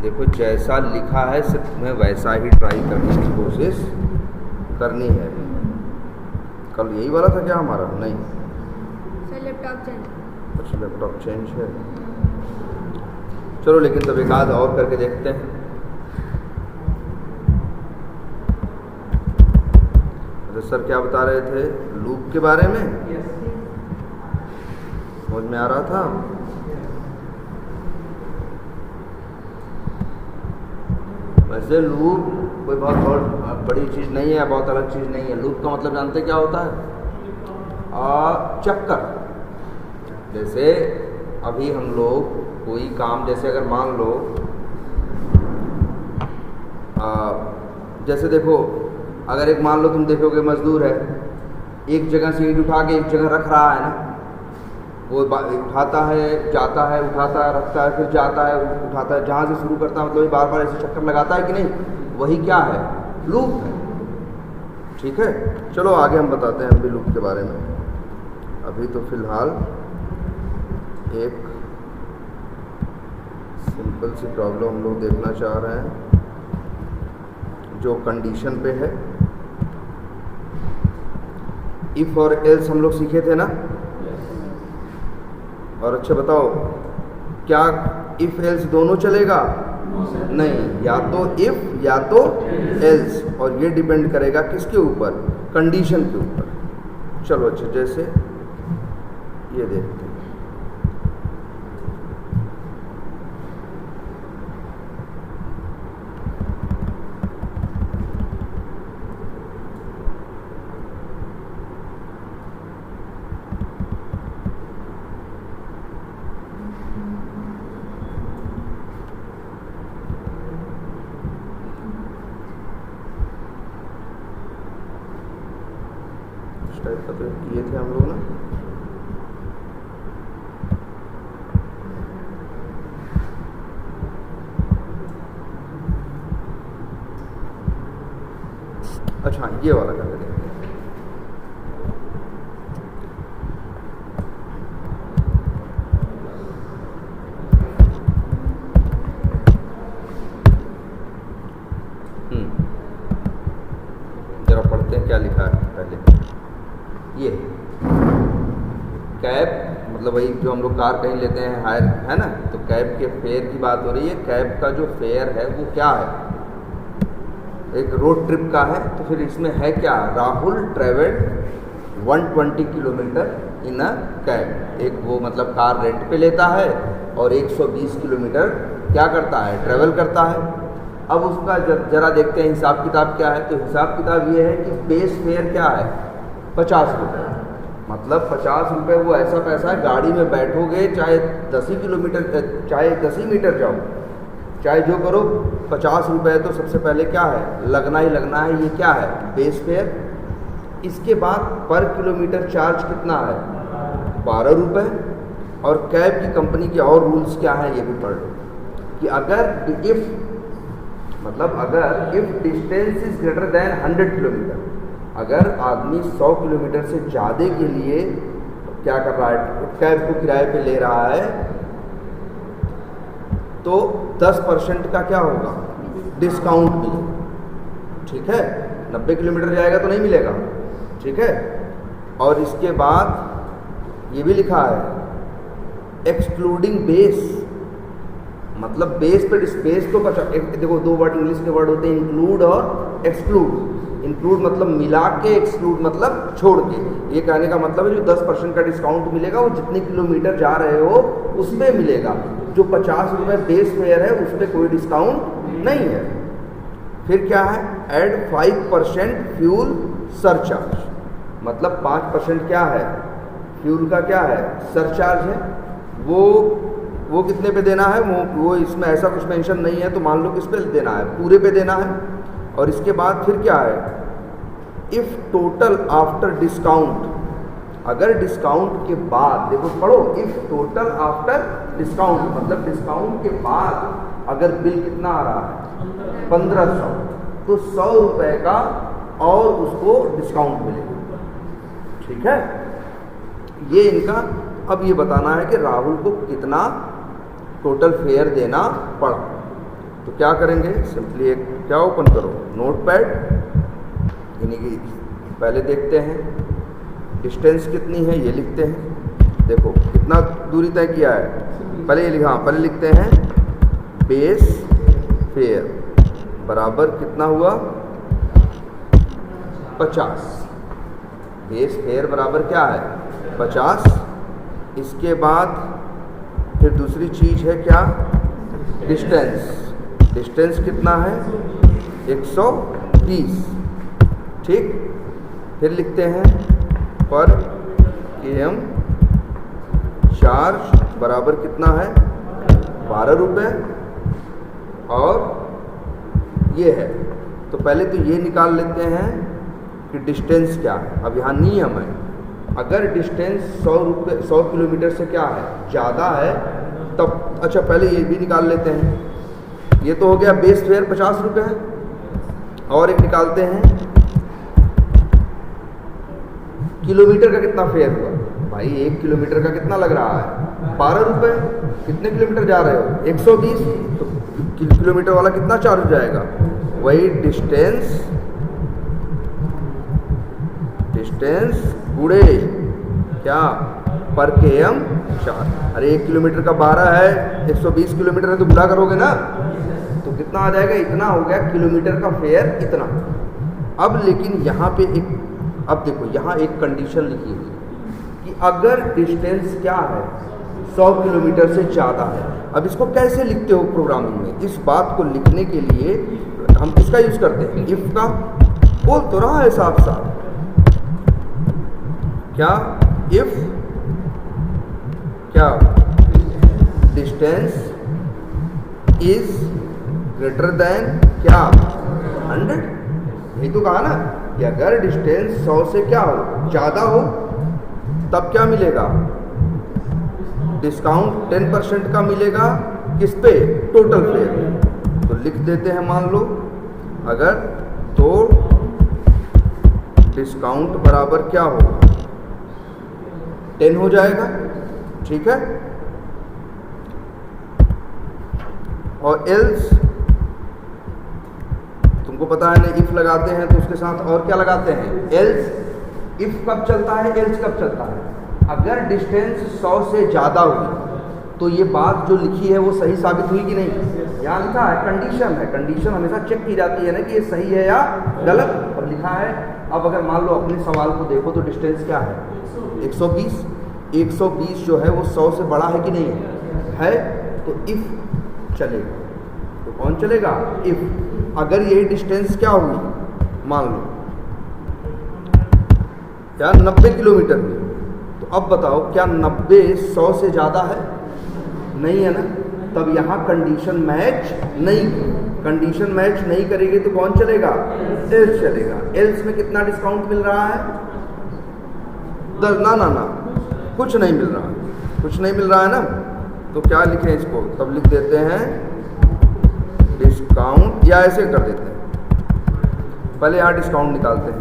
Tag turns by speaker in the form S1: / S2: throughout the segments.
S1: देखो जैसा लिखा है सिर्फ तुम्हें वैसा ही ट्राई करने की कोशिश करनी है। कल यही वाला था क्या हमारा? नहीं
S2: सर लैपटॉप चेंज।
S1: अच्छा लैपटॉप चेंज है, चलो लेकिन तब एक आध और करके देखते हैं। तो सर क्या बता रहे थे लूप के बारे में? समझ में आ रहा था? वैसे लूप कोई बहुत बड़ी चीज़ नहीं है, बहुत अलग चीज़ नहीं है। लूप का मतलब जानते क्या होता है? चक्कर। जैसे अभी हम लोग कोई काम, जैसे अगर मान लो जैसे देखो अगर एक मान लो तुम देखोगे मजदूर है, एक जगह से ईंट उठा के एक जगह रख रहा है ना, वो उठाता है जाता है, उठाता है रखता है, फिर जाता है उठाता है, जहाँ से शुरू करता है मतलब ये बार बार ऐसे चक्कर लगाता है कि नहीं, वही क्या है? लूप है। ठीक है, चलो आगे हम बताते हैं हम भी लूप के बारे में। अभी तो फिलहाल एक सिंपल सी प्रॉब्लम हम लोग देखना चाह रहे हैं जो कंडीशन पे है। इफ और एल्स हम लोग सीखे थे ना। और अच्छा बताओ क्या इफ एल्स दोनों चलेगा? नहीं, या तो इफ या तो एल्स, और ये डिपेंड करेगा किसके ऊपर? कंडीशन के ऊपर। चलो अच्छा, जैसे ये देखते हैं। टाइप का तो किए थे हम लोग ना। अच्छा ये वाला कर लेते हैं। जरा पढ़ते हैं क्या लिखा है पहले। ये कैब मतलब वही जो हम लोग कार कहीं लेते हैं हायर, है ना, तो कैब के फेयर की बात हो रही है। कैब का जो फेयर है वो क्या है? एक रोड ट्रिप का है। तो फिर इसमें है क्या? Rahul travelled 120 kilometre in a cab. एक वो मतलब कार रेंट पे लेता है और 120 किलोमीटर क्या करता है? ट्रेवल करता है। अब उसका जरा देखते हैं हिसाब किताब क्या है। तो हिसाब किताब ये है कि बेस फेयर क्या है? 50 रुपये। मतलब 50 रुपये वो ऐसा पैसा है, गाड़ी में बैठोगे चाहे 10 ही किलोमीटर, चाहे 10 ही मीटर जाओ, चाहे जो करो, 50 रुपये तो सबसे पहले क्या है? लगना ही लगना है। ये क्या है? Base fare. इसके बाद पर किलोमीटर चार्ज कितना है? 12 रुपये। और कैब की कंपनी के और रूल्स क्या हैं ये भी पढ़ लो कि अगर if distance is greater than 100 kilometre, अगर आदमी 100 किलोमीटर से ज़्यादा के लिए क्या कर रहा है? कैब को किराए पे ले रहा है, तो 10% का क्या होगा? डिस्काउंट मिलेगा। ठीक है, 90 किलोमीटर जाएगा तो नहीं मिलेगा। ठीक है, और इसके बाद ये भी लिखा है एक्सक्लूडिंग बेस, मतलब बेस पे बेस तो देखो दो वर्ड इंग्लिश के वर्ड होते हैं, इंक्लूड और एक्सक्लूड। इंक्लूड मतलब मिला के, एक्सक्लूड मतलब छोड़ के। ये कहने का मतलब है जो 10% का डिस्काउंट मिलेगा वो जितने किलोमीटर जा रहे हो उसमें मिलेगा। जो 50 रुपये बेस फेयर है उस पर कोई डिस्काउंट नहीं है। फिर क्या है? ऐड 5% फ्यूल सरचार्ज, मतलब 5% क्या है? फ्यूल का क्या है? सरचार्ज है। वो कितने पे देना है? वो इसमें ऐसा कुछ मेंशन नहीं है, तो मान लो किस पे देना है? पूरे पे देना है। और इसके बाद फिर क्या है? इफ़ टोटल आफ्टर डिस्काउंट, अगर डिस्काउंट के बाद, देखो पढ़ो, इफ़ टोटल आफ्टर डिस्काउंट मतलब डिस्काउंट के बाद अगर बिल कितना आ रहा है? 1500, तो 100 रुपये का और उसको डिस्काउंट मिलेगा। ठीक है, ये इनका अब ये बताना है कि राहुल को कितना टोटल फेयर देना पड़ा। तो क्या करेंगे, सिंपली एक क्या ओपन करो, नोटपैड, यानी कि पहले देखते हैं डिस्टेंस कितनी है, ये लिखते हैं। देखो कितना दूरी तय किया है, पहले ये लिखा, पहले लिखते हैं बेस फेयर बराबर कितना हुआ 50। बेस फेयर बराबर क्या है 50। इसके बाद फिर दूसरी चीज़ है क्या, डिस्टेंस। डिस्टेंस कितना है 120। ठीक, फिर लिखते हैं पर km चार्ज बराबर कितना है 12 रुपये, और ये है। तो पहले तो ये निकाल लेते हैं कि डिस्टेंस क्या है। अब यहाँ नियम है, अगर डिस्टेंस 100 किलोमीटर से क्या है ज़्यादा है तब, अच्छा पहले ये भी निकाल लेते हैं। ये तो हो गया बेस फेयर 50 रुपये है, और एक निकालते हैं किलोमीटर का कितना फेयर हुआ। भाई 1 किलोमीटर का कितना लग रहा है 12 रुपये, कितने किलोमीटर जा रहे हो 120, तो किलोमीटर वाला कितना चार्ज हो जाएगा, वही डिस्टेंस गुणे क्या पर km चार्ज। अरे 1 किलोमीटर का 12 है, 120 किलोमीटर है तो गुणा करोगे ना, तो कितना आ जाएगा, इतना हो गया किलोमीटर का फेयर इतना। अब लेकिन यहाँ पे एक, अब देखो यहाँ एक कंडीशन लिखी हुई कि अगर डिस्टेंस क्या है 100 किलोमीटर से ज़्यादा है। अब इसको कैसे लिखते हो प्रोग्रामिंग में, इस बात को लिखने के लिए हम किसका यूज़ करते हैं, इफ का। बोल तो रहा है साफ साफ, क्या इफ क्या डिस्टेंस इज ग्रेटर देन क्या 100। यही तो कहा ना कि अगर डिस्टेंस 100 से क्या हो ज़्यादा हो तब क्या मिलेगा, डिस्काउंट 10% का मिलेगा। किस पे, टोटल फेयर। तो लिख देते हैं, मान लो अगर तो डिस्काउंट बराबर क्या होगा 10 हो जाएगा, ठीक है। और एल्स तुमको पता है ना, इफ लगाते हैं तो उसके साथ और क्या लगाते हैं, एल्स। इफ कब चलता है, एल्स कब चलता है, अगर डिस्टेंस 100 से ज़्यादा हुई तो ये बात जो लिखी है वो सही साबित हुई कि नहीं। यहाँ लिखा है कंडीशन है, कंडीशन हमेशा चेक की जाती है ना कि ये सही है या गलत, और लिखा है। अब अगर मान लो अपने सवाल को देखो तो डिस्टेंस क्या है 120। 120 जो है वो 100 से बड़ा है कि नहीं है, तो इफ चलेगा। तो कौन चलेगा, इफ। अगर यही डिस्टेंस क्या हुई, मान लो क्या 90 किलोमीटर हुई, तो अब बताओ क्या 90 100 से ज़्यादा है, नहीं है ना। तब यहाँ कंडीशन मैच नहीं की, कंडीशन मैच नहीं करेगी तो कौन चलेगा, एल्स चलेगा। एल्स में कितना डिस्काउंट मिल रहा है, ना कुछ नहीं मिल रहा, कुछ नहीं मिल रहा है ना। तो क्या लिखें इसको, तब लिख देते हैं डिस्काउंट, या ऐसे कर देते हैं, पहले यहाँ डिस्काउंट निकालते हैं।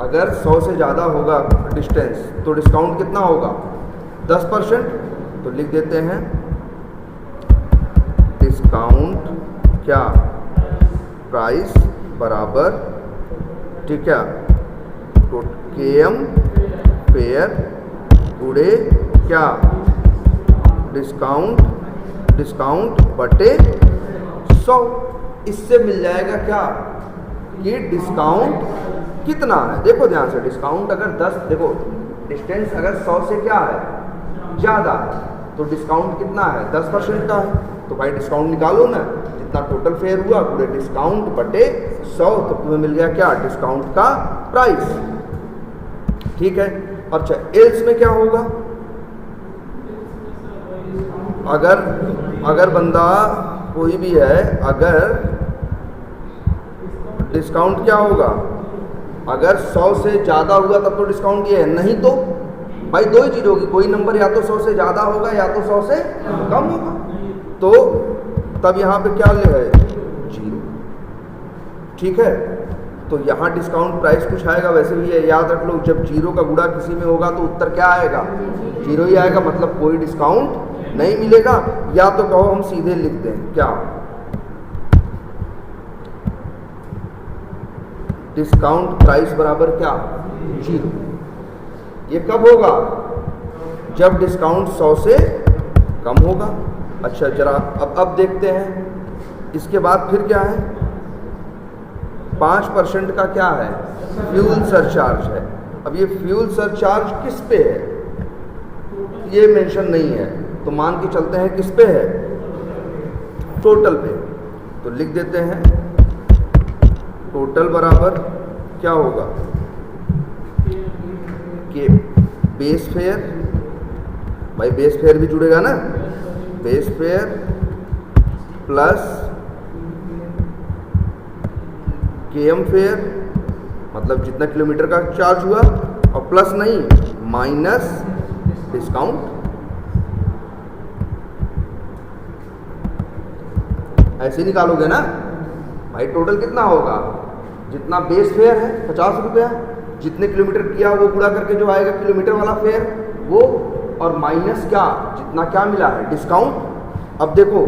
S1: अगर 100 से ज़्यादा होगा डिस्टेंस तो डिस्काउंट कितना होगा 10%। तो लिख देते हैं डिस्काउंट क्या प्राइस बराबर, ठीक है, तो km फेयर गुणे क्या डिस्काउंट बटे 100। इससे मिल जाएगा क्या, ये डिस्काउंट कितना है। देखो ध्यान से, डिस्काउंट अगर 10, देखो डिस्टेंस अगर 100 से क्या है ज़्यादा है तो डिस्काउंट कितना है 10% का है। तो भाई डिस्काउंट निकालो ना, जितना टोटल फेयर हुआ पूरे डिस्काउंट बटे 100, तो तुम्हें मिल गया क्या, डिस्काउंट का प्राइस, ठीक है। अच्छा एल्स में क्या होगा, अगर बंदा कोई भी है, अगर डिस्काउंट क्या होगा, अगर 100 से ज़्यादा हुआ तब तो डिस्काउंट ये है, नहीं तो भाई दो ही चीज़ होगी, कोई नंबर या तो 100 से ज़्यादा होगा या तो 100 से कम होगा। तो तब यहाँ पे क्या ले है 0, ठीक है। तो यहाँ डिस्काउंट प्राइस कुछ आएगा, वैसे भी है, याद रख लो जब 0 का गुणा किसी में होगा तो उत्तर क्या आएगा 0 ही आएगा, मतलब कोई डिस्काउंट नहीं मिलेगा। या तो कहो हम सीधे लिख दें क्या, डिस्काउंट प्राइस बराबर क्या, 0। ये कब होगा, जब डिस्काउंट 100 से कम होगा। अच्छा जरा अब देखते हैं इसके बाद फिर क्या है, 5% का क्या है, फ्यूल सरचार्ज है। अब ये फ्यूल सरचार्ज किस पे है, ये मेंशन नहीं है, तो मान के चलते हैं किस पे है, टोटल पे। तो लिख देते हैं टोटल बराबर क्या होगा, कि बेस फेयर, भाई बेस फेयर भी जुड़ेगा ना, base fare plus KM fare, मतलब जितना किलोमीटर का चार्ज हुआ, और प्लस नहीं माइनस डिस्काउंट। ऐसे निकालोगे ना भाई, टोटल कितना होगा, जितना बेस फेयर है 50 रुपया, जितने किलोमीटर किया वो पूरा करके जो आएगा किलोमीटर वाला फेयर वो, और माइनस क्या, जितना क्या मिला है डिस्काउंट। अब देखो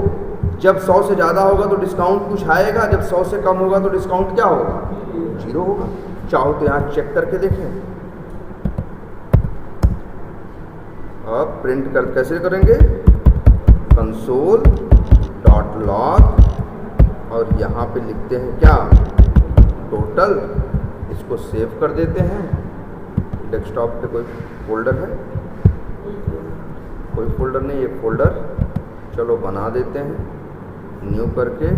S1: जब 100 से ज़्यादा होगा तो डिस्काउंट कुछ आएगा, जब 100 से कम होगा तो डिस्काउंट क्या होगा, 0 होगा। चाहो तो यहाँ चेक करके देखें। अब प्रिंट कर कैसे करेंगे, कंसोल डॉट लॉग, और यहाँ पे लिखते हैं क्या, टोटल। इसको सेव कर देते हैं, डेस्कटॉप पे कोई फोल्डर है, कोई फोल्डर नहीं, एक फोल्डर चलो बना देते हैं न्यू करके,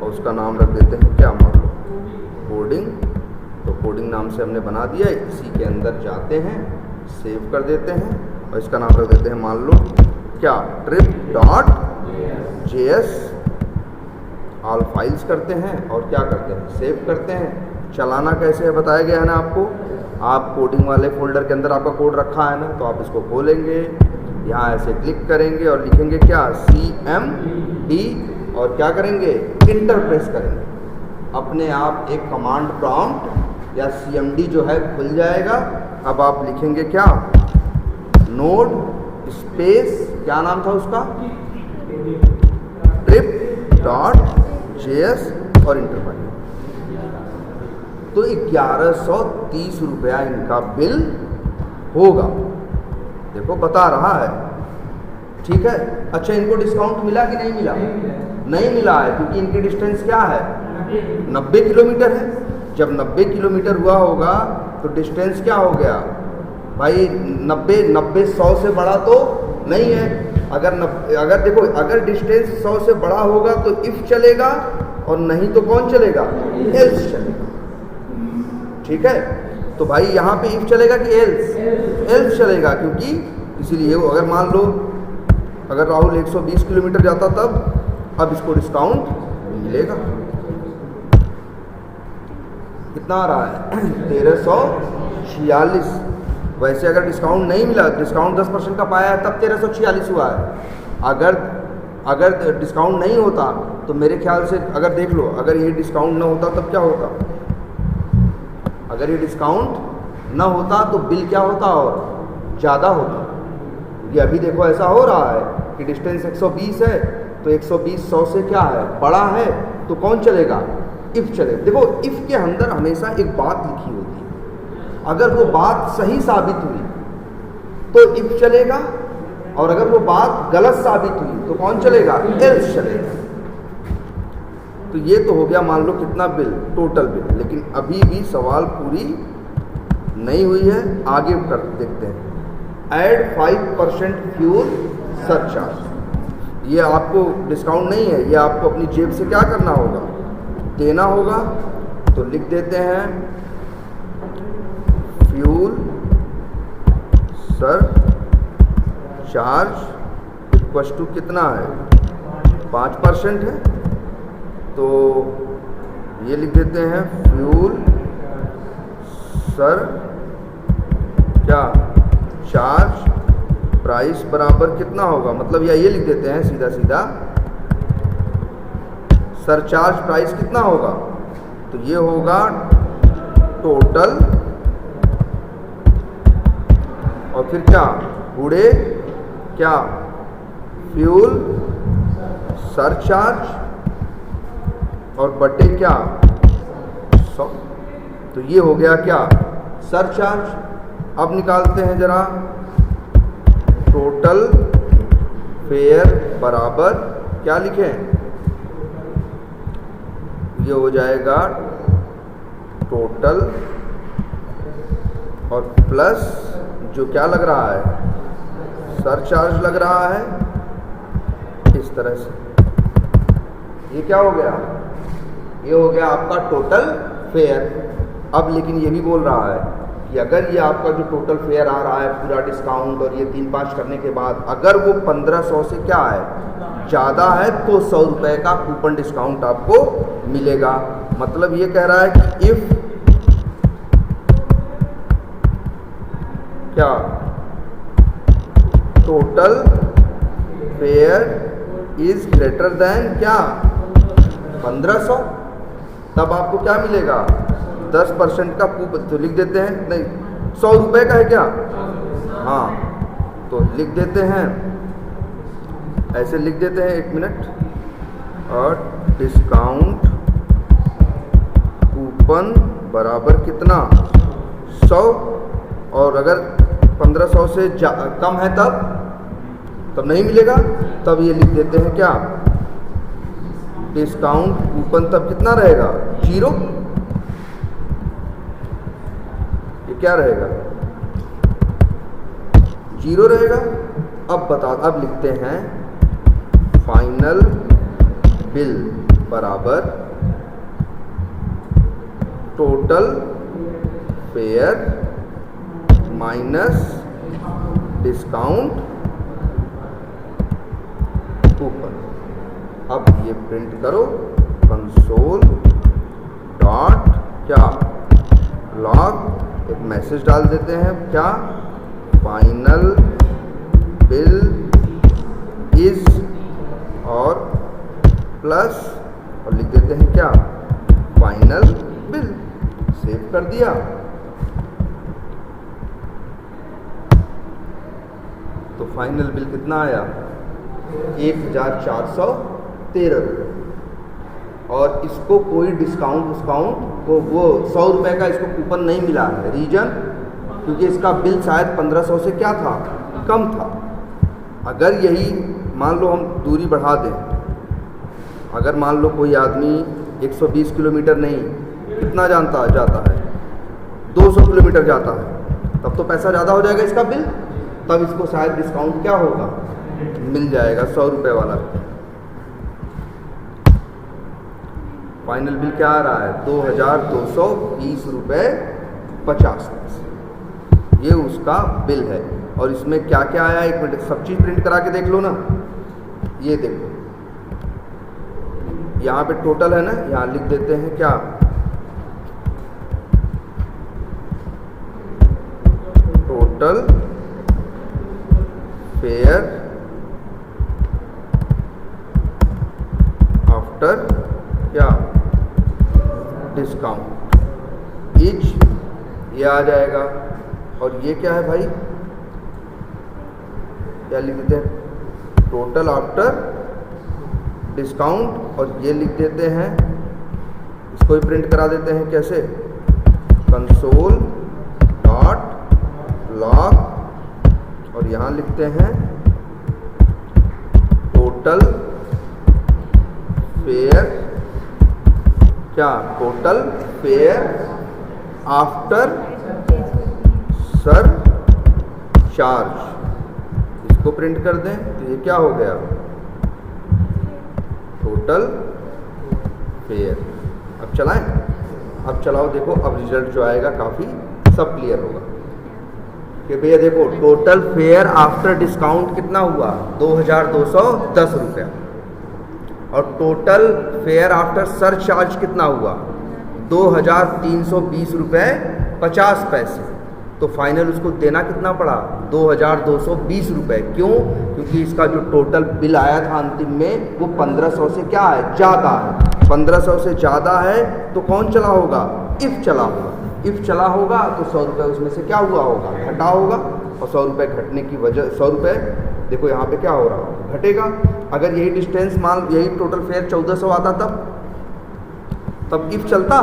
S1: और उसका नाम रख देते हैं क्या, मान लो कोडिंग। तो कोडिंग नाम से हमने बना दिया, इसी के अंदर जाते हैं, सेव कर देते हैं, और इसका नाम रख देते हैं मान लो क्या, trip.js। ऑल फाइल्स करते हैं और क्या करते हैं, सेव करते हैं। चलाना कैसे है बताया गया है ना आपको, आप कोडिंग वाले फोल्डर के अंदर आपका कोड रखा है ना, तो आप इसको खोलेंगे, यहाँ ऐसे क्लिक करेंगे और लिखेंगे क्या, CMD, और क्या करेंगे, इंटर प्रेस करेंगे। अपने आप एक कमांड प्रॉम्प्ट या CMD जो है खुल जाएगा। अब आप लिखेंगे क्या, नोड स्पेस, क्या नाम था उसका, trip.js, और इंटर करेंगे। तो 1130 रुपया इनका बिल होगा, देखो बता रहा है, ठीक है। अच्छा इनको डिस्काउंट मिला कि नहीं मिला, नहीं मिला है, क्योंकि इनकी डिस्टेंस क्या है, 90 किलोमीटर है। जब 90 किलोमीटर हुआ होगा तो डिस्टेंस क्या हो गया भाई, 90 100 से बड़ा तो नहीं है। अगर देखो, अगर डिस्टेंस 100 से बड़ा होगा तो इफ चलेगा, और नहीं तो कौन चलेगा, एल्स चलेगा, ठीक है। तो भाई यहाँ पे इफ चलेगा कि एल्स चलेगा, क्योंकि इसीलिए अगर मान लो अगर राहुल 120 किलोमीटर जाता तब, अब इसको डिस्काउंट मिलेगा, कितना आ रहा है 1346। वैसे अगर डिस्काउंट नहीं मिला, डिस्काउंट 10% का पाया है तब 1346 हुआ है। अगर डिस्काउंट नहीं होता तो मेरे ख्याल से, अगर देख लो, अगर ये डिस्काउंट ना होता तब क्या होता, अगर ये डिस्काउंट ना होता तो बिल क्या होता और ज़्यादा होता। ये अभी देखो ऐसा हो रहा है कि डिस्टेंस 120 है, तो 120 100 से क्या है, बड़ा है, तो कौन चलेगा, इफ चलेगा। देखो इफ के अंदर हमेशा एक बात लिखी होती है, अगर वो बात सही साबित हुई तो इफ चलेगा, और अगर वो बात गलत साबित हुई तो कौन चलेगा, एल्स चलेगा। तो ये तो हो गया मान लो कितना बिल, टोटल बिल। लेकिन अभी भी सवाल पूरी नहीं हुई है, आगे कर देखते हैं। ऐड 5% फ्यूल सरचार्ज, ये आपको डिस्काउंट नहीं है, ये आपको अपनी जेब से क्या करना होगा, देना होगा। तो लिख देते हैं fuel surcharge equal to कितना है, 5% है, तो ये लिख देते हैं फ्यूल सर क्या चार्ज प्राइस बराबर कितना होगा, मतलब या ये लिख देते हैं सीधा सीधा सरचार्ज प्राइस कितना होगा, तो ये होगा टोटल, और फिर क्या गुड़े क्या फ्यूल सरचार्ज, और बटे क्या 100। तो ये हो गया क्या, सरचार्ज। अब निकालते हैं जरा, टोटल फेयर बराबर क्या लिखें, ये हो जाएगा टोटल और प्लस जो क्या लग रहा है, सरचार्ज लग रहा है, इस तरह से। ये क्या हो गया, ये हो गया आपका टोटल फेयर। अब लेकिन ये भी बोल रहा है कि अगर ये आपका जो टोटल फेयर आ रहा है पूरा डिस्काउंट और ये 3-5 करने के बाद अगर वो 1500 से क्या है, ज़्यादा है, तो 100 रुपये का कूपन डिस्काउंट आपको मिलेगा। मतलब ये कह रहा है कि इफ़ क्या total fair is greater than क्या 1500, तब आपको क्या मिलेगा, 10% का कूपन। तो लिख देते हैं, नहीं 100 रुपये का है क्या, हाँ, तो लिख देते हैं, ऐसे लिख देते हैं, 1 मिनट, और डिस्काउंट कूपन बराबर कितना 100, और अगर 1500 से कम है तब नहीं मिलेगा, तब ये लिख देते हैं क्या, डिस्काउंट कूपन तब कितना रहेगा 0, ये क्या रहेगा 0 रहेगा। अब लिखते हैं फाइनल बिल बराबर total fair minus discount coupon. अब ये प्रिंट करो, कंसोल डॉट क्या लॉग, एक मैसेज डाल देते हैं क्या, फाइनल बिल इज, और प्लस, और लिख देते हैं क्या, फाइनल बिल। सेव कर दिया। तो फाइनल बिल कितना आया, 1413 रुपये। और इसको कोई डिस्काउंट को वो 100 रुपये का इसको कूपन नहीं मिला है। रीजन, क्योंकि इसका बिल शायद 1500 से क्या था, कम था। अगर यही मान लो हम दूरी बढ़ा दें, अगर मान लो कोई आदमी 120 किलोमीटर नहीं, कितना जाता है 200 किलोमीटर जाता है, तब तो पैसा ज़्यादा हो जाएगा इसका बिल, तब इसको शायद डिस्काउंट क्या होगा, मिल जाएगा 100 रुपये वाला। फाइनल बिल क्या आ रहा है, 2220 रुपये 50 पैसे। ये उसका बिल है। और इसमें क्या क्या आया, 1 मिनट सब चीज़ प्रिंट करा के देख लो ना। ये देखो, यहाँ पे टोटल है ना, यहाँ लिख देते हैं क्या, टोटल फेयर आफ्टर क्या डिस्काउंट इच, ये आ जाएगा। और ये क्या है भाई, क्या लिख देते हैं, टोटल आफ्टर डिस्काउंट, और ये लिख देते हैं, इसको ही प्रिंट करा देते हैं कैसे, कंसोल डॉट लॉग, और यहाँ लिखते हैं टोटल फेयर क्या, total fair after sir charge, इसको प्रिंट कर दें। तो ये क्या हो गया, टोटल फेयर। अब चलाएं, अब चलाओ, देखो अब रिजल्ट जो आएगा काफ़ी सब क्लियर होगा कि भैया देखो टोटल फेयर आफ्टर डिस्काउंट कितना हुआ, 2210 रुपया, और टोटल फेयर आफ्टर सरचार्ज कितना हुआ, 2320 रुपये 50 पैसे। तो फाइनल उसको देना कितना पड़ा, 2220 रुपये। क्यों, क्योंकि इसका जो टोटल बिल आया था अंतिम में वो 1500 से क्या है, ज़्यादा है। 1500 से ज़्यादा है तो कौन चला होगा, इफ़ चला होगा। इफ़ चला होगा तो 100 रुपये उसमें से क्या हुआ होगा, घटा होगा। और 100 रुपये घटने की वजह, 100 रुपये देखो यहाँ पे क्या हो रहा है, घटेगा। अगर यही डिस्टेंस मान, यही टोटल फेयर 1400 आता तब इफ़ चलता,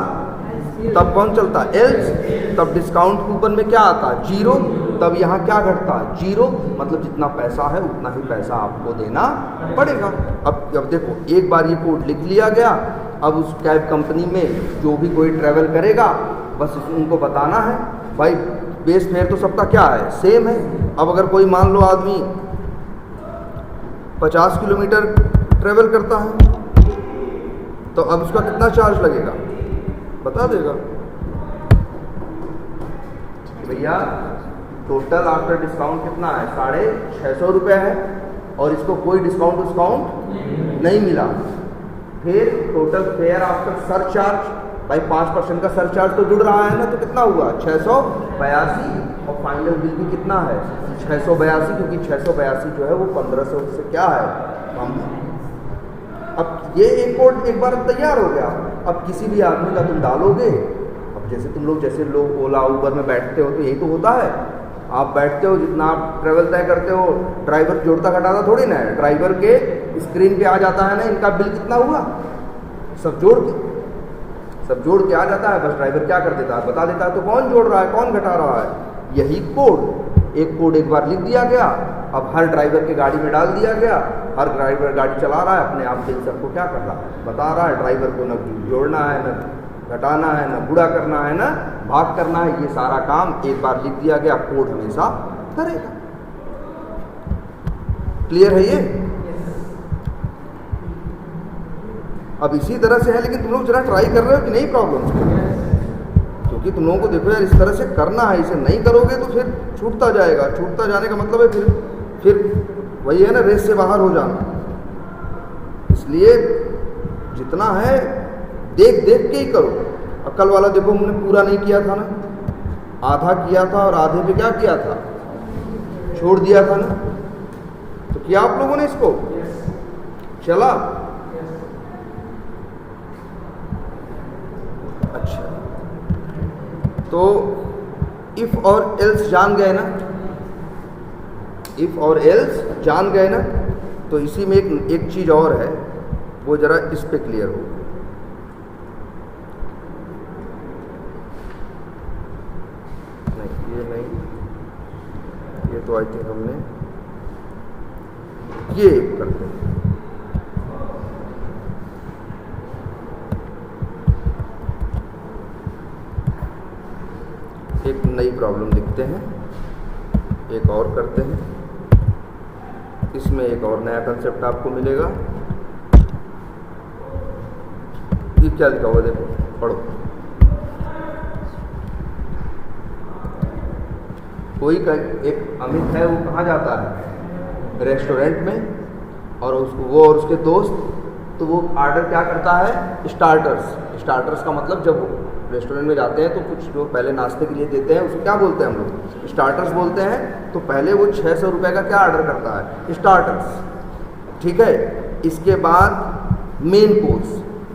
S1: तब कौन चलता है? एल्स। तब डिस्काउंट कूपन में क्या आता है? 0। तब यहाँ क्या घटता है? 0। मतलब जितना पैसा है उतना ही पैसा आपको देना पड़ेगा। अब देखो, एक बार ये कोड लिख लिया गया, अब उस कैब कंपनी में जो भी कोई ट्रैवल करेगा बस उनको बताना है भाई बेस फेयर तो सबका क्या है? सेम है। अब अगर कोई मान लो आदमी 50 किलोमीटर ट्रैवल करता है तो अब उसका कितना चार्ज लगेगा बता देगा भैया। टोटल आफ्टर डिस्काउंट कितना है? 650 रुपये है और इसको कोई डिस्काउंट नहीं मिला। फिर टोटल फेयर आफ्टर सरचार्ज, भाई 5% का सरचार्ज तो जुड़ रहा है ना, तो कितना हुआ? 682। और फाइनल बिल भी कितना है? 682, क्योंकि 682 जो है वो 1500 से क्या है? कम। अब ये एक कोड एक बार तैयार हो गया। अब किसी भी आदमी का तुम डालोगे, अब जैसे लोग ओला उबर में बैठते हो तो यही तो होता है। आप बैठते हो, जितना आप ट्रैवल तय करते हो, ड्राइवर जोड़ता घटाता थोड़ी ना है, ड्राइवर के स्क्रीन पे आ जाता है ना इनका बिल कितना हुआ, सब जोड़ के आ जाता है। बस ड्राइवर क्या कर देता है? बता देता है। तो कौन जोड़ रहा है, कौन घटा रहा है? यही एक कोड एक बार लिख दिया गया, अब हर ड्राइवर के गाड़ी में डाल दिया गया। हर ड्राइवर गाड़ी चला रहा है, अपने आप बिल सबको क्या कर रहा है? बता रहा है। ड्राइवर को न जोड़ना है, न घटाना है, न बुरा करना है, न भाग करना है। ये सारा काम एक बार लिख दिया गया, कोड हमेशा करेगा। क्लियर है ये? अब इसी तरह से है, लेकिन तुम लोग जरा ट्राई कर रहे हो कि नहीं प्रॉब्लम्स को? क्योंकि तुम लोगों को देखो यार, इस तरह से करना है, इसे नहीं करोगे तो फिर छूटता जाएगा। छूटता जाने का मतलब है फिर वही है ना, रेस से बाहर हो जाना। इसलिए जितना है देख देख के ही करो। अक्ल वाला देखो, हमने पूरा नहीं किया था ना, आधा किया था और आधे पे क्या किया था? छोड़ दिया था ना। तो किया आप लोगों ने इसको? चला? अच्छा, तो इफ और एल्स जान गए ना? इफ और एल्स जान गए ना? तो इसी में एक चीज़ और है, वो जरा इस पे क्लियर हो। ये तो आई थिंक हमने ये करते हैं। एक नई प्रॉब्लम लिखते हैं, एक और करते हैं। इसमें एक और नया कंसेप्ट आपको मिलेगा। ये क्या लिखा हुआ देखो, पढ़ो। एक अमित है, वो कहाँ जाता है? रेस्टोरेंट में। और वो और उसके दोस्त, तो वो ऑर्डर क्या करता है? स्टार्टर्स का मतलब जब वो रेस्टोरेंट में जाते हैं तो कुछ जो पहले नाश्ते के लिए देते हैं उसको क्या बोलते हैं हम लोग? स्टार्टर्स बोलते हैं। तो पहले वो 600 रुपये का क्या ऑर्डर करता है? स्टार्टर्स। ठीक है। इसके बाद मेन कोर्स,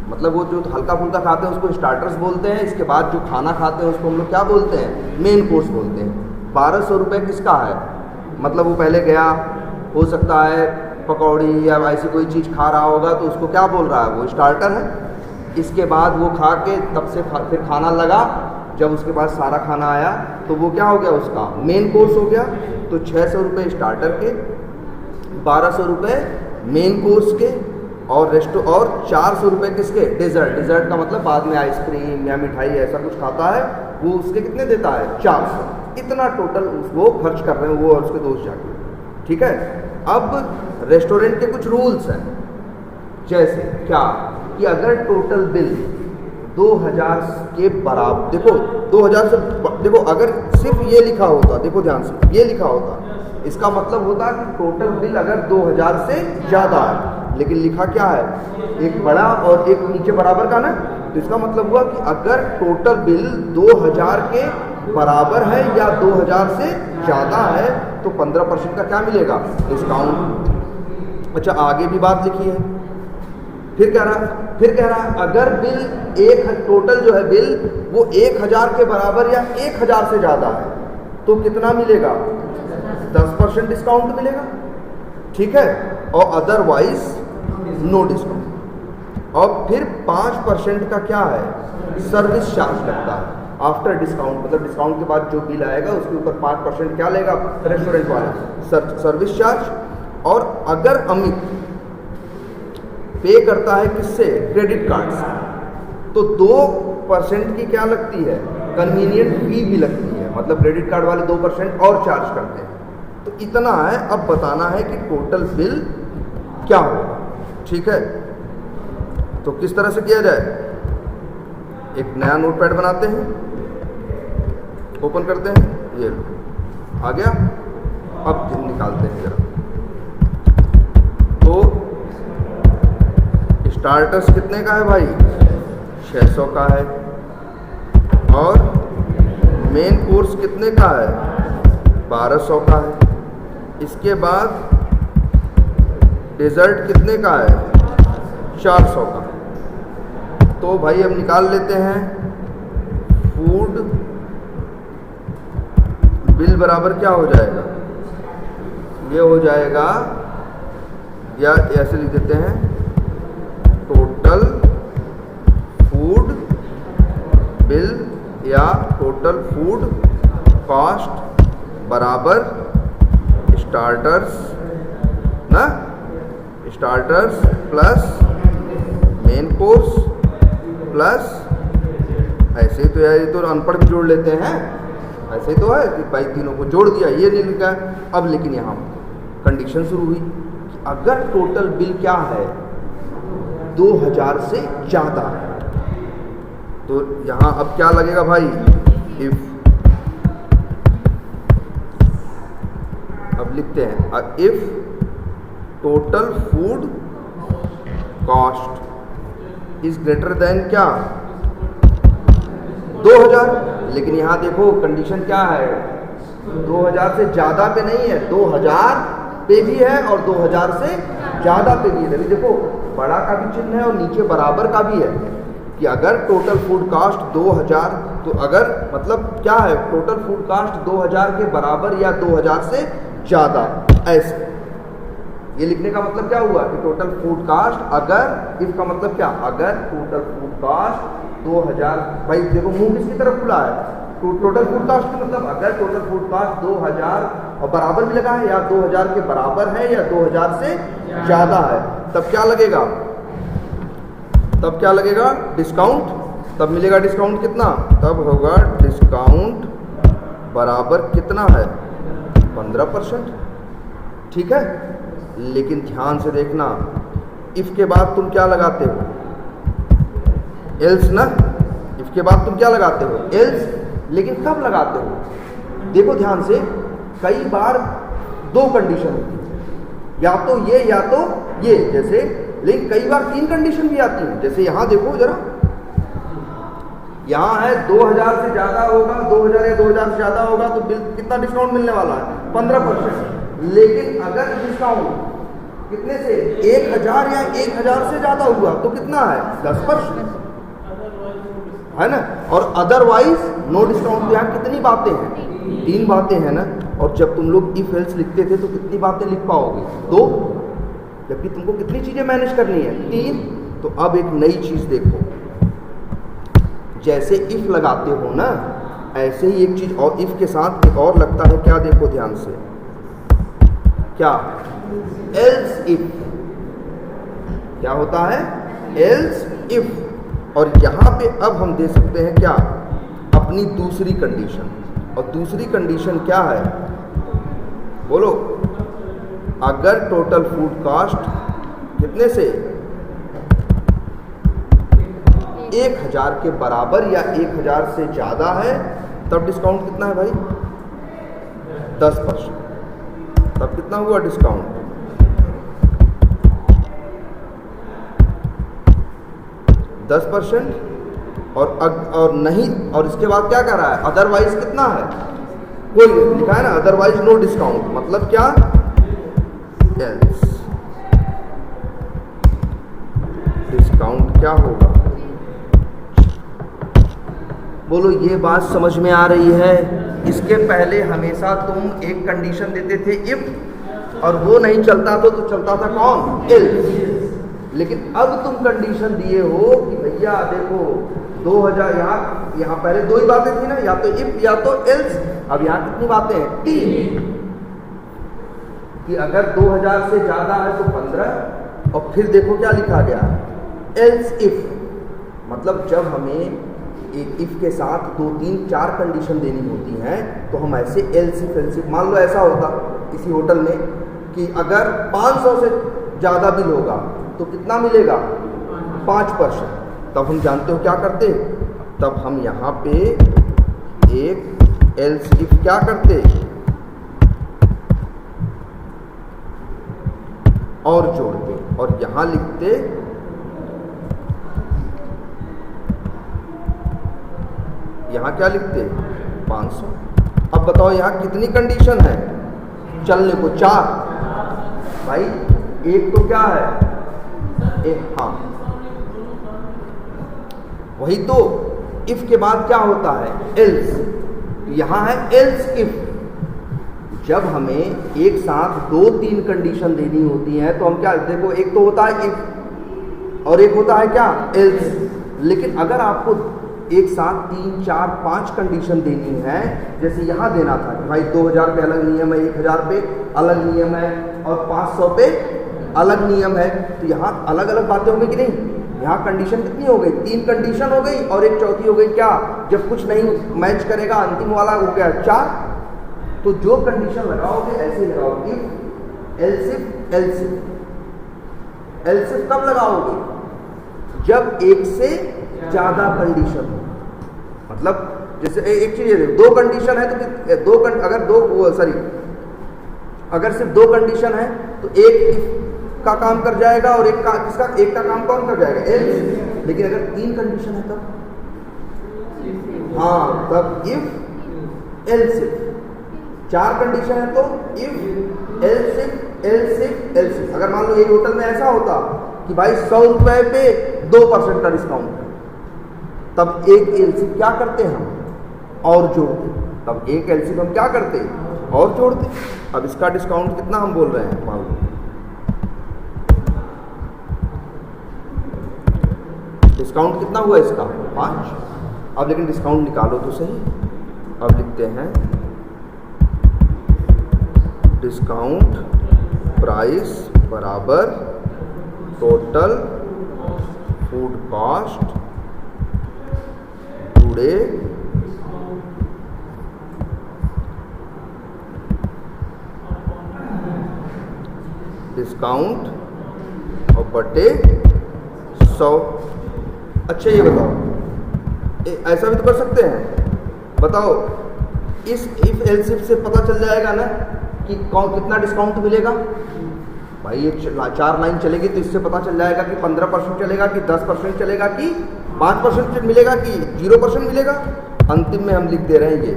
S1: मतलब वो जो हल्का फुल्का खाते हैं उसको स्टार्टर्स बोलते हैं। इसके बाद जो खाना खाते हैं उसको हम लोग क्या बोलते हैं? मेन कोर्स बोलते हैं। 1200 रुपये किसका है? मतलब वो पहले गया, हो सकता है पकौड़ी या ऐसी कोई चीज़ खा रहा होगा, तो उसको क्या बोल रहा है? वो स्टार्टर है। इसके बाद वो खा के तब से फिर खाना लगा, जब उसके पास सारा खाना आया तो वो क्या हो गया? उसका मेन कोर्स हो गया। तो 600 रुपये स्टार्टर के, 1200 रुपये मेन कोर्स के, और 400 रुपये किसके? डेजर्ट का मतलब बाद में आइसक्रीम या मिठाई ऐसा कुछ खाता है, वो उसके कितने देता है? 400। इतना टोटल वो खर्च कर रहे हैं, वो और उसके दोस्त जाके। ठीक है। अब रेस्टोरेंट के कुछ रूल्स हैं, जैसे क्या कि अगर टोटल बिल 2000 के बराबर, देखो 2000 से, देखो अगर सिर्फ ये लिखा होता, देखो ध्यान से, ये लिखा होता, इसका मतलब होता कि टोटल बिल अगर 2000 से ज़्यादा है, लेकिन लिखा क्या है? एक बड़ा और एक नीचे बराबर का ना। तो इसका मतलब हुआ कि अगर टोटल बिल 2000 के बराबर है या 2000 से ज़्यादा है तो 15% का क्या मिलेगा? डिस्काउंट। अच्छा, आगे भी बात लिखी है। फिर कह रहा अगर बिल टोटल जो है बिल वो 1000 के बराबर या 1000 से ज़्यादा है तो कितना मिलेगा? 10% डिस्काउंट मिलेगा। ठीक है। और अदरवाइज नो डिस्काउंट। और फिर 5% का क्या है, सर्विस चार्ज लगता है आफ्टर डिस्काउंट, मतलब डिस्काउंट के बाद जो बिल आएगा उसके ऊपर 5% क्या लेगा रेस्टोरेंट वाला, सर्विस चार्ज। और अगर अमित पे करता है किससे, क्रेडिट कार्ड से, तो 2% की क्या लगती है, कन्वीनियंट फी भी लगती है, मतलब क्रेडिट कार्ड वाले 2% और चार्ज करते हैं। तो इतना है, अब बताना है कि टोटल बिल क्या होगा। ठीक है, तो किस तरह से किया जाए, एक नया नोटपैड बनाते हैं, ओपन करते हैं, ये आ गया। अब निकालते हैं जरा, तो स्टार्टर्स कितने का है भाई, 600 का है, और मेन कोर्स कितने का है, 1200 का है। इसके बाद डेजर्ट कितने का है, 400 का। तो भाई अब निकाल लेते हैं, फूड बिल बराबर क्या हो जाएगा, ये हो जाएगा, या ऐसे लिख देते हैं, टोटल फूड बिल या टोटल फूड कॉस्ट बराबर स्टार्टर्स ना, starters plus main course plus, ऐसे तो यार ये तो अनपढ़ भी जोड़ लेते हैं, ऐसे तो है कि भाई तीनों को जोड़ दिया, ये नहीं लिखा है। अब लेकिन यहाँ कंडीशन शुरू हुई कि अगर टोटल बिल क्या है 2000 से ज़्यादा है, तो यहाँ अब क्या लगेगा भाई, इफ, अब लिखते हैं, if total food cost is greater than क्या, 2000। लेकिन यहाँ देखो कंडीशन क्या है, 2000 से ज़्यादा पे नहीं है, 2000 पे भी है और 2000 से ज़्यादा पे भी है। अभी देखो बड़ा का भी चिन्ह है और नीचे बराबर का भी है, कि अगर टोटल फूड कास्ट 2000, तो अगर मतलब क्या है, टोटल फूड कास्ट 2000 के बराबर या 2000 से ज़्यादा, ऐसे। ये लिखने का मतलब क्या हुआ कि टोटल फूड कास्ट, अगर, इफ का मतलब क्या, अगर टोटल फूड कास्ट 2000, भाई देखो मुंह किसकी तरफ खुला है, टोटल फूड कास्ट का मतलब अगर टोटल फूड कास्ट 2000 और बराबर भी लगा है, या 2000 के बराबर है या 2000 से ज़्यादा है, तब क्या लगेगा, तब क्या लगेगा, डिस्काउंट। तब मिलेगा डिस्काउंट कितना, तब होगा डिस्काउंट बराबर कितना है, 15%। ठीक है, लेकिन ध्यान से देखना, इफ के बाद तुम क्या लगाते हो, एल्स ना, इफ के बाद तुम क्या लगाते हो, एल्स। लेकिन कब लगाते हो, देखो ध्यान से, कई बार दो कंडीशन होती है, या तो ये या तो ये, जैसे, लेकिन कई बार 3 कंडीशन भी आती है। जैसे यहाँ देखो जरा, यहाँ है 2000 से ज़्यादा होगा, 2000 या 2000 से ज़्यादा होगा तो बिल कितना डिस्काउंट मिलने वाला है, 15%। लेकिन अगर डिस्काउंट कितने से, 1000 या 1000 से ज़्यादा हुआ तो कितना है, 10%, है ना। और अदरवाइज नो डिस्काउंट। यहाँ कितनी बातें हैं, 3 बातें हैं ना। और जब तुम लोग इफ एल्स लिखते थे तो कितनी बातें लिख पाओगे, 2, जबकि तुमको कितनी चीज़ें मैनेज करनी है, 3। तो अब एक नई चीज़ देखो, जैसे इफ लगाते हो ना, ऐसे ही एक चीज़ और इफ के साथ एक और लगता है, क्या देखो ध्यान से, क्या, एल्स इफ। क्या होता है, एल्स इफ। और यहाँ पे अब हम दे सकते हैं क्या, अपनी दूसरी कंडीशन। और दूसरी कंडीशन क्या है, बोलो, अगर टोटल फूड कास्ट कितने से, 1000 के बराबर या 1000 से ज़्यादा है, तब डिस्काउंट कितना है भाई, 10%। तब कितना हुआ डिस्काउंट, 10%। और नहीं, और इसके बाद क्या कर रहा है, अदरवाइज कितना है, कोई लिखा है ना, अदरवाइज नो डिस्काउंट। मतलब क्या, एल्स डिस्काउंट क्या होगा। बोलो ये बात समझ में आ रही है। इसके पहले हमेशा तुम एक कंडीशन देते थे इफ, और वो नहीं चलता तो चलता था कौन, एल्स। लेकिन अब तुम कंडीशन दिए हो कि भैया देखो 2000, यहाँ पहले दो ही बातें थी ना, या तो इफ या तो एल्स। अब यहाँ कितनी बातें हैं? 3, कि अगर 2000 से ज्यादा है तो 15, और फिर देखो क्या लिखा गया, एल्स इफ। मतलब जब हमें एक इफ के साथ 2, 3, 4 कंडीशन देनी होती हैं तो हम ऐसे एल्स इफ। मान लो ऐसा होता किसी होटल में कि अगर 500 से ज़्यादा बिल होगा तो कितना मिलेगा? 5%। तब हम जानते हो क्या करते, तब हम यहाँ पे एक एल्स इफ क्या करते, और जोड़ते, और यहाँ लिखते यहाँ क्या लिखते 500। अब बताओ यहाँ कितनी कंडीशन है चलने को? 4। भाई एक तो क्या है, एक, हाँ वही तो, इफ के बाद क्या होता है? एल्स। यहाँ है एल्स इफ। जब हमें एक साथ 2, 3 कंडीशन देनी होती है तो हम क्या, देखो एक तो होता है इफ और एक होता है क्या? एल्स। लेकिन अगर आपको एक साथ 3, 4, 5 कंडीशन देनी है, जैसे यहाँ देना था कि भाई 2000 पे अलग नियम है, 1000 पे अलग नियम है और 500 पे अलग नियम है, तो यहाँ अलग अलग बातें होंगी कि नहीं? यहाँ कंडीशन कितनी हो गई? 3 कंडीशन हो गई और एक चौथी हो गई क्या? जब कुछ नहीं मैच करेगा अंतिम वाला हो गया 4। तो जो कंडीशन लगाओगे ऐसे लगाओगे, इफ, एल्सिफ, एल्सिफ। एल्सिफ कब लगाओगे? जब एक से ज्यादा कंडीशन हो। मतलब जैसे एक चीज है, 2 कंडीशन है तो अगर सिर्फ 2 कंडीशन है तो एक इफ का काम कर जाएगा और एक का काम कौन कर जाएगा? एल्स। लेकिन अगर 3 कंडीशन है तब, हाँ तब इफ, एल्सिफ। 4 कंडीशन है तो इफ, एल्सिफ, एल्सिफ, एल्सिफ। अगर मान लो एक होटल में ऐसा होता कि भाई 100 रुपए पे 2% का डिस्काउंट है, तब एक एल्सिफ क्या करते हैं हम? और जोड़ते। तब एक एल्सिफ हम क्या करते? और जोड़ते। अब इसका डिस्काउंट कितना हम बोल रहे हैं? मान लो डिस्काउंट कितना हुआ इसका? 5। अब लेकिन डिस्काउंट निकालो तो सही। अब लिखते हैं डिस्काउंट प्राइस बराबर total food cost today discount और बटे 100। अच्छा ये बताओ, ऐसा भी तो कर सकते हैं। बताओ इस इफ एल्सिफ से पता चल जाएगा ना कि कितना डिस्काउंट मिलेगा। भाई ये 4 लाइन चलेगी तो इससे पता चल जाएगा कि 15% चलेगा कि 10% चलेगा कि 5% मिलेगा कि 0% मिलेगा। अंतिम में हम लिख दे रहे हैं ये।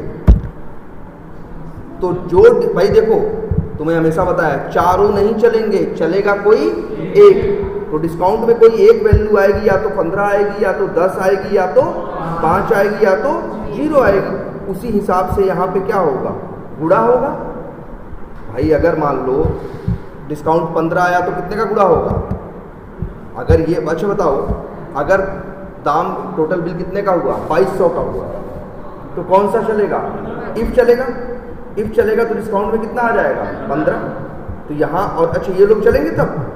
S1: तो जो भाई देखो तुम्हें हमेशा बताया, चारों नहीं चलेंगे, चलेगा कोई एक। तो डिस्काउंट में कोई एक वैल्यू आएगी, या तो 15 आएगी, या तो 10 आएगी, या तो 5 आएगी, या तो 0 आएगी। उसी हिसाब से यहाँ पे क्या होगा? गुणा होगा। भाई अगर मान लो डिस्काउंट 15 आया तो कितने का गुणा होगा? अगर ये, अच्छा बताओ, अगर दाम टोटल बिल कितने का हुआ? 2200 का हुआ, तो कौन सा चलेगा? इफ चलेगा। इफ चलेगा तो डिस्काउंट में कितना आ जाएगा? 15। तो यहाँ, और अच्छा ये लोग चलेंगे तब?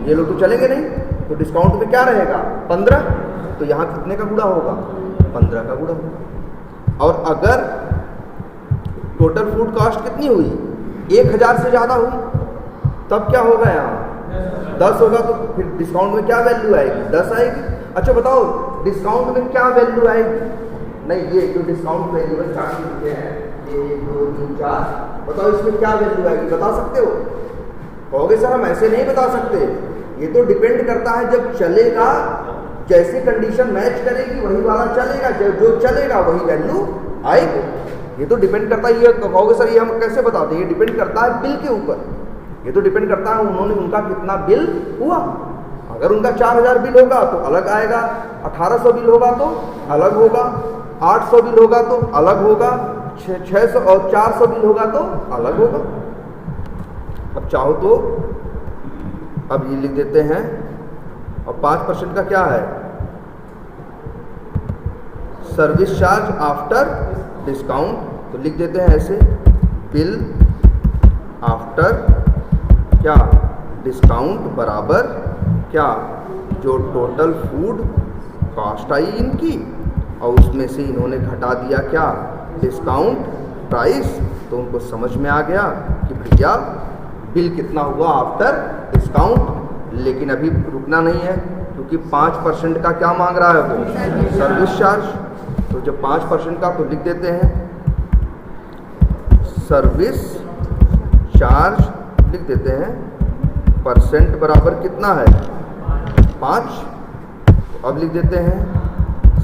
S1: ये लोग तो चलेंगे नहीं, तो डिस्काउंट में क्या रहेगा? 15। तो यहाँ कितने का गुणा होगा? 15 का गुणा होगा। और अगर टोटल फूड कॉस्ट कितनी हुई? 1000 से ज़्यादा हुई, तब क्या होगा? यहाँ 10 होगा, तो फिर डिस्काउंट में क्या वैल्यू आएगी? 10 आएगी। अच्छा बताओ डिस्काउंट में क्या वैल्यू आएगी? नहीं, ये जो डिस्काउंट वेरिएबल चार्ट लिखते हैं, 1, 2, 3, 4, बताओ इसमें क्या वैल्यू आएगी? बता सकते हो? कहोगे सर हम ऐसे नहीं बता सकते। ये तो डिपेंड करता है, जब चलेगा जैसे कंडीशन मैच करेगी वही वाला चलेगा, जो चलेगा वही वैल्यू आएगी। ये तो डिपेंड करता है। ये कहोगे सर ये हम कैसे बताते हैं? ये डिपेंड करता है बिल के ऊपर। ये तो डिपेंड करता है उनका कितना बिल हुआ। अगर उनका 4000 बिल होगा तो अलग आएगा, 1800 बिल होगा तो अलग होगा, 800 बिल होगा तो अलग होगा, 600 और 400 बिल होगा तो अलग होगा। अब चाहो तो अब ये लिख देते हैं और 5% का क्या है? Service charge after discount. तो लिख देते हैं ऐसे, बिल आफ्टर क्या डिस्काउंट बराबर क्या, जो टोटल फूड कॉस्ट आई इनकी और उसमें से इन्होंने घटा दिया क्या, डिस्काउंट प्राइस। तो उनको समझ में आ गया कि भैया बिल कितना हुआ आफ्टर डिस्काउंट। लेकिन अभी रुकना नहीं है, क्योंकि 5% का क्या मांग रहा है वो, सर्विस चार्ज। तो जब 5% का, तो लिख देते हैं सर्विस चार्ज, लिख देते हैं परसेंट बराबर कितना है, 5। तो अब लिख देते हैं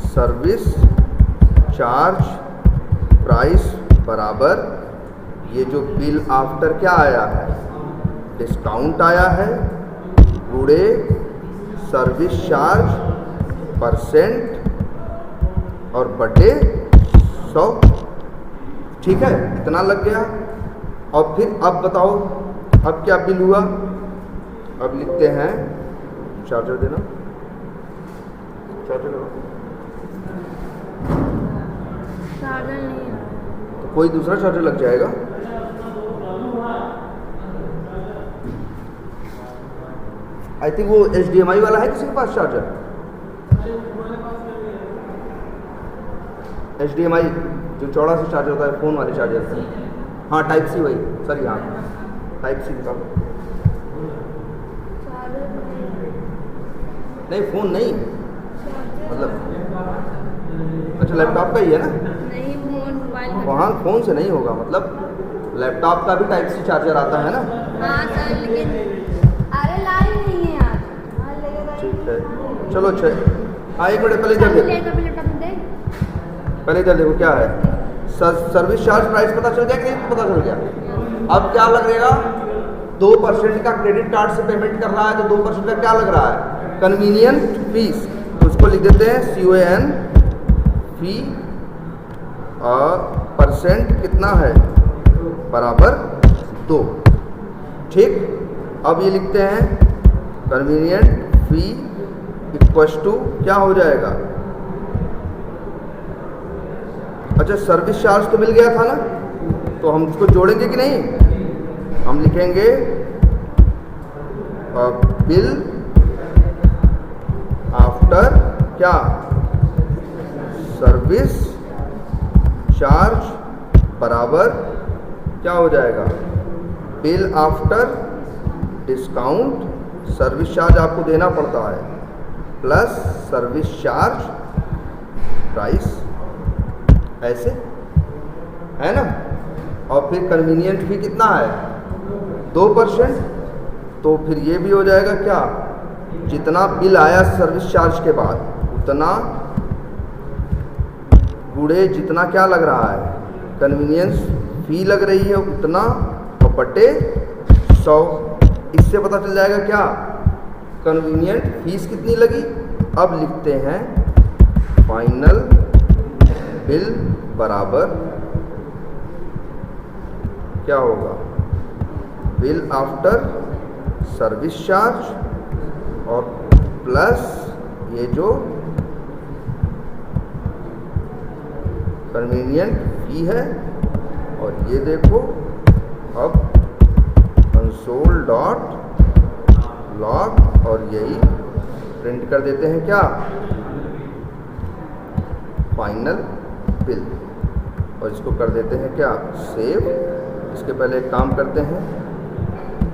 S1: सर्विस चार्ज प्राइस बराबर, ये जो बिल आफ्टर क्या आया है, डिस्काउंट आया है, गुणे सर्विस चार्ज परसेंट और बटे 100। ठीक है, इतना लग गया। और फिर अब बताओ अब क्या बिल हुआ। अब लिखते हैं, चार्जर देना, चार्जर लगाओ।
S2: चार्जर नहीं है
S1: तो कोई दूसरा चार्जर लग जाएगा। आई थिंक वो HDMI वाला है किसी के पास चार्जर, HDMI जो चौड़ा सा चार्जर होता है, फ़ोन वाले चार्जर से। हाँ टाइप सी, वही सर, यहाँ टाइप सी निकालो।
S2: चार्जर
S1: नहीं फ़ोन नहीं, मतलब अच्छा लैपटॉप का ही है ना।
S2: नहीं, फोन मोबाइल का।
S1: वहाँ फ़ोन से नहीं होगा, मतलब लैपटॉप का भी टाइप सी चार्जर आता है ना।
S2: हाँ सर, लेकिन अरे लाइन नहीं है आज। हाँ लगेगा।
S1: ठीक है, चलो अच्छा। हाँ एक मिनट, पहले इधर देखो, पहले इधर देखो क्या है। सर्विस चार्ज प्राइस पता चल गया कि नहीं पता चल गया। अब क्या लगेगा, 2% का क्रेडिट कार्ड से पेमेंट कर रहा है, तो 2% का क्या लग रहा है, कन्वीनियंट फीस। तो उसको लिख देते हैं CON फी, और परसेंट कितना है, बराबर 2। ठीक, अब ये लिखते हैं कन्वीनियंट फी इक्वल्स टू क्या हो जाएगा। अच्छा सर्विस चार्ज तो मिल गया था ना, तो हम उसको जोड़ेंगे कि नहीं। हम लिखेंगे बिल आफ्टर क्या, सर्विस चार्ज बराबर क्या हो जाएगा, bill after discount, service charge आपको देना पड़ता है, प्लस सर्विस चार्ज प्राइस, ऐसे है ना। और फिर कन्वीनियंट फी कितना है, 2%। तो फिर ये भी हो जाएगा क्या, जितना बिल आया सर्विस चार्ज के बाद उतना गुणे जितना क्या लग रहा है, कन्वीनियंस फी लग रही है उतना, और बटे 100। इससे पता चल जाएगा क्या, कन्वीनियंट फीस कितनी लगी। अब लिखते हैं फाइनल बिल बराबर क्या होगा, बिल आफ्टर सर्विस चार्ज और प्लस ये जो कन्वीनियंट फी है। और ये देखो अब कंसोल डॉट लॉग, और यही प्रिंट कर देते हैं क्या, फाइनल बिल, और इसको कर देते हैं क्या, सेव। इसके पहले एक काम करते हैं,